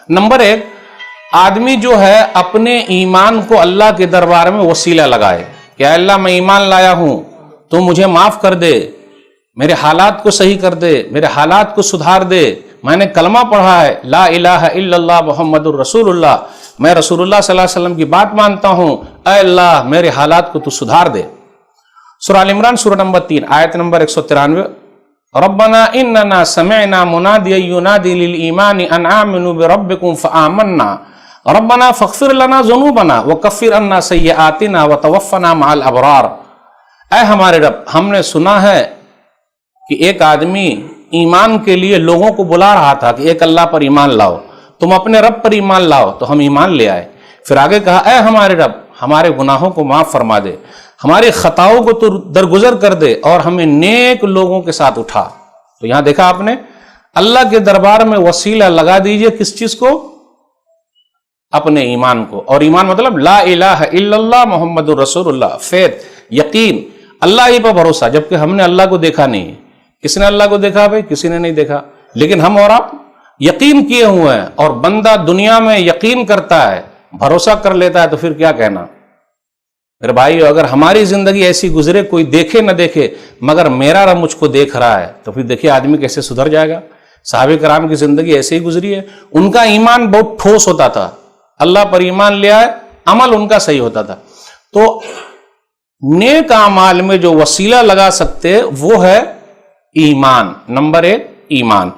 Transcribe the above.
Number ایک، آدمی جو ہے اپنے ایمان کو اللہ کے دربار میں وسیلہ لگائے کہ اے اللہ میں ایمان لایا ہوں، تو مجھے معاف کر دے، میرے حالات کو صحیح کر دے، میرے حالات کو سدھار دے، میں نے کلمہ پڑھا ہے لا الہ الا اللہ محمد الرسول اللہ، میں رسول اللہ صلی اللہ علیہ وسلم کی بات مانتا ہوں، اے اللہ میرے حالات کو تو سدھار دے۔ سورہ ال عمران سورہ نمبر 3 آیت نمبر 193، ربنا اننا سمعنا منادیا ینادی للایمان ان آمنوا بربکم فآمنا ربنا فاغفر لنا ذنوبنا وکفر عنا سیئاتنا وتوفنا مع الابرار۔ اے ہمارے رب، ہم نے سنا ہے کہ ایک آدمی ایمان کے لیے لوگوں کو بلا رہا تھا کہ ایک اللہ پر ایمان لاؤ، تم اپنے رب پر ایمان لاؤ، تو ہم ایمان لے آئے۔ پھر آگے کہا اے ہمارے رب، ہمارے گناہوں کو معاف فرما دے، ہماری خطاؤں کو تو درگزر کر دے، اور ہمیں نیک لوگوں کے ساتھ اٹھا۔ تو یہاں دیکھا آپ نے، اللہ کے دربار میں وسیلہ لگا دیجئے کس چیز کو؟ اپنے ایمان کو۔ اور ایمان مطلب لا الہ الا اللہ محمد الرسول اللہ، فیتھ، یقین، اللہ ہی پر بھروسہ، جبکہ ہم نے اللہ کو دیکھا نہیں ہے۔ کس نے اللہ کو دیکھا بھائی؟ کسی نے نہیں دیکھا، لیکن ہم اور آپ یقین کیے ہوئے ہیں۔ اور بندہ دنیا میں یقین کرتا ہے، بھروسہ کر لیتا ہے، تو پھر کیا کہنا؟ میرے بھائیو، اگر ہماری زندگی ایسی گزرے، کوئی دیکھے نہ دیکھے مگر میرا رب مجھ کو دیکھ رہا ہے، تو پھر دیکھیے آدمی کیسے سدھر جائے گا۔ صحابہ کرام کی زندگی ایسے ہی گزری ہے، ان کا ایمان بہت ٹھوس ہوتا تھا، اللہ پر ایمان لے آئے، عمل ان کا صحیح ہوتا تھا۔ تو نیک اعمال میں جو وسیلہ لگا سکتے وہ ہے ایمان۔ نمبر ایک، ایمان۔